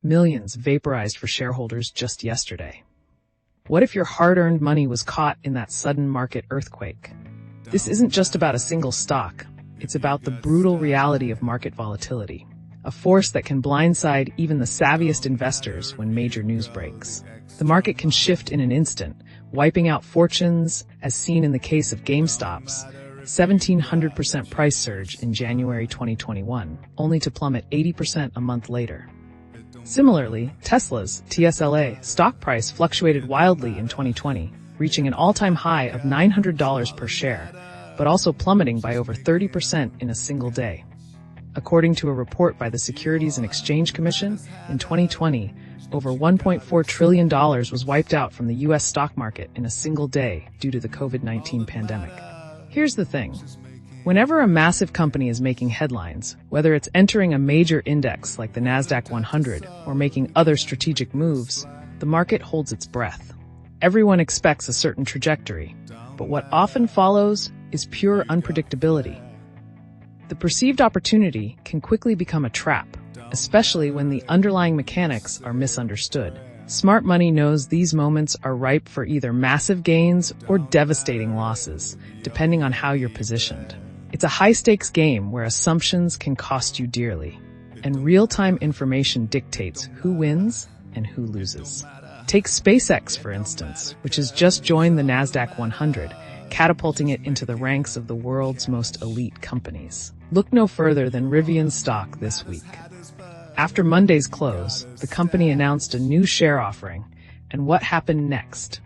millions vaporized for shareholders just yesterday. What if your hard-earned money was caught in that sudden market earthquake? This isn't just about a single stock. It's about the brutal reality of market volatility, a force that can blindside even the savviest investors when major news breaks. The market can shift in an instant, wiping out fortunes, as seen in the case of GameStop's 1,700% price surge in January 2021, only to plummet 80% a month later. Similarly, Tesla's TSLA stock price fluctuated wildly in 2020, reaching an all-time high of $900 per share, but also plummeting by over 30% in a single day. According to a report by the Securities and Exchange Commission, in 2020, over $1.4 trillion was wiped out from the U.S. stock market in a single day due to the COVID-19 pandemic. Here's the thing. Whenever a massive company is making headlines, whether it's entering a major index like the Nasdaq 100 or making other strategic moves, the market holds its breath. Everyone expects a certain trajectory, but what often follows is pure unpredictability. The perceived opportunity can quickly become a trap, especially when the underlying mechanics are misunderstood. Smart money knows these moments are ripe for either massive gains or devastating losses, depending on how you're positioned. It's a high-stakes game where assumptions can cost you dearly, and real-time information dictates who wins and who loses. Take SpaceX, for instance, which has just joined the Nasdaq 100, catapulting it into the ranks of the world's most elite companies. Look no further than Rivian stock this week. After Monday's close, the company announced a new share offering, and what happened next?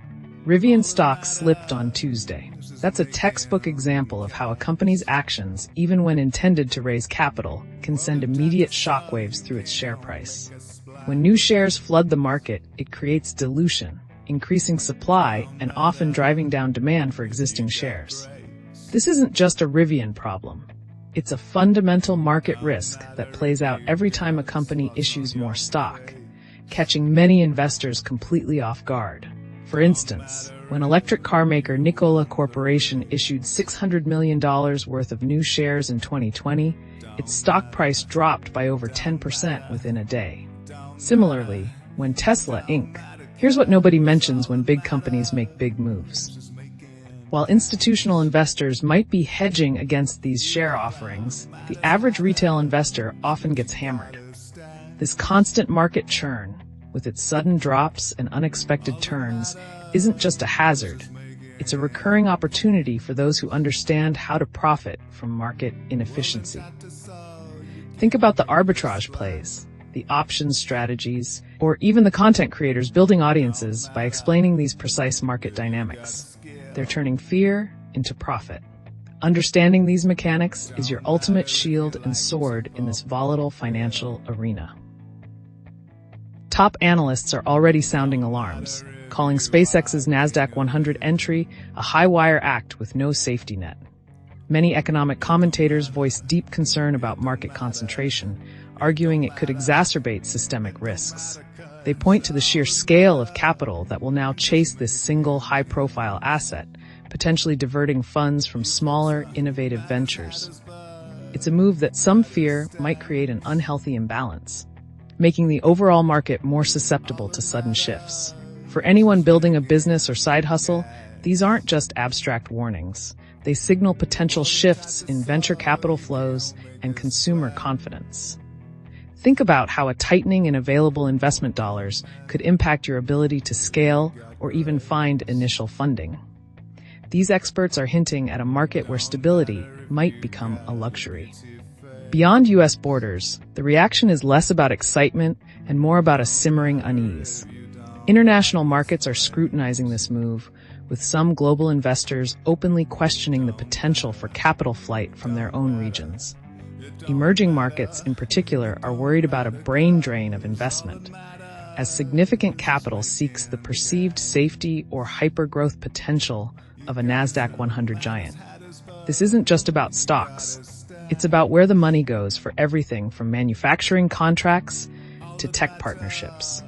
Rivian stock slipped on Tuesday. That's a textbook example of how a company's actions, even when intended to raise capital, can send immediate shockwaves through its share price. When new shares flood the market, it creates dilution, increasing supply and often driving down demand for existing shares. This isn't just a Rivian problem. It's a fundamental market risk that plays out every time a company issues more stock, catching many investors completely off guard. For instance, when electric car maker Nikola Corporation issued $600 million worth of new shares in 2020, its stock price dropped by over 10% within a day. Similarly, when Tesla Inc. Here's what nobody mentions when big companies make big moves. While institutional investors might be hedging against these share offerings, the average retail investor often gets hammered. This constant market churn, with its sudden drops and unexpected turns, isn't just a hazard. It's a recurring opportunity for those who understand how to profit from market inefficiency. Think about the arbitrage plays, the options strategies, or even the content creators building audiences by explaining these precise market dynamics. They're turning fear into profit. Understanding these mechanics is your ultimate shield and sword in this volatile financial arena. Top analysts are already sounding alarms, calling SpaceX's Nasdaq 100 entry a high-wire act with no safety net. Many economic commentators voice deep concern about market concentration, arguing it could exacerbate systemic risks. They point to the sheer scale of capital that will now chase this single high-profile asset, potentially diverting funds from smaller, innovative ventures. It's a move that some fear might create an unhealthy imbalance, making the overall market more susceptible to sudden shifts. For anyone building a business or side hustle, these aren't just abstract warnings. They signal potential shifts in venture capital flows and consumer confidence. Think about how a tightening in available investment dollars could impact your ability to scale or even find initial funding. These experts are hinting at a market where stability might become a luxury. Beyond U.S. borders, the reaction is less about excitement and more about a simmering unease. International markets are scrutinizing this move, with some global investors openly questioning the potential for capital flight from their own regions. Emerging markets, in particular, are worried about a brain drain of investment, as significant capital seeks the perceived safety or hyper-growth potential of a Nasdaq 100 giant. This isn't just about stocks. It's about where the money goes for everything from manufacturing contracts to tech partnerships.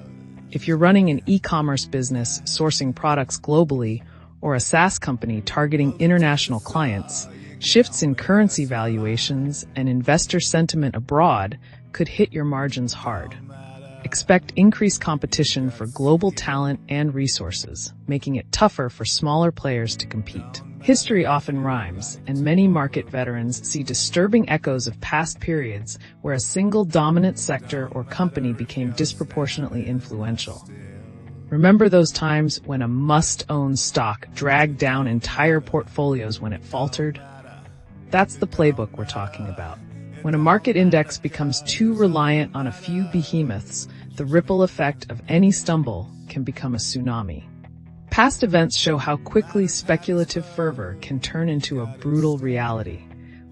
If you're running an e-commerce business sourcing products globally or a SaaS company targeting international clients, shifts in currency valuations and investor sentiment abroad could hit your margins hard. Expect increased competition for global talent and resources, making it tougher for smaller players to compete. History often rhymes, and many market veterans see disturbing echoes of past periods where a single dominant sector or company became disproportionately influential. Remember those times when a must-own stock dragged down entire portfolios when it faltered? That's the playbook we're talking about. When a market index becomes too reliant on a few behemoths, the ripple effect of any stumble can become a tsunami. Past events show how quickly speculative fervor can turn into a brutal reality,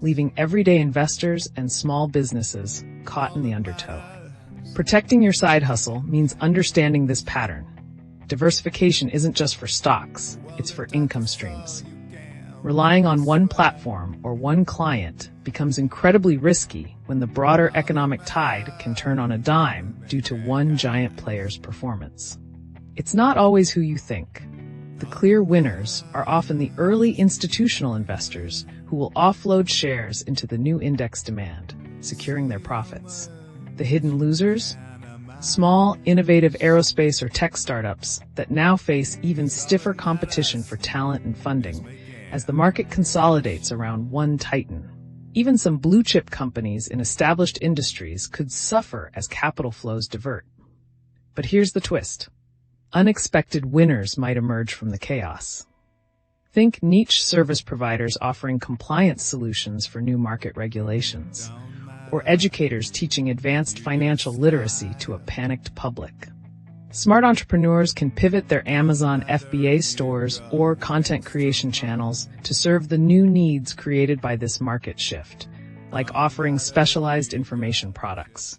leaving everyday investors and small businesses caught in the undertow. Protecting your side hustle means understanding this pattern. Diversification isn't just for stocks, it's for income streams. Relying on one platform or one client becomes incredibly risky when the broader economic tide can turn on a dime due to one giant player's performance. It's not always who you think. The clear winners are often the early institutional investors who will offload shares into the new index demand, securing their profits. The hidden losers? Small, innovative aerospace or tech startups that now face even stiffer competition for talent and funding as the market consolidates around one titan. Even some blue-chip companies in established industries could suffer as capital flows divert. But here's the twist. Unexpected winners might emerge from the chaos. Think niche service providers offering compliance solutions for new market regulations, or educators teaching advanced financial literacy to a panicked public. Smart entrepreneurs can pivot their Amazon FBA stores or content creation channels to serve the new needs created by this market shift, like offering specialized information products.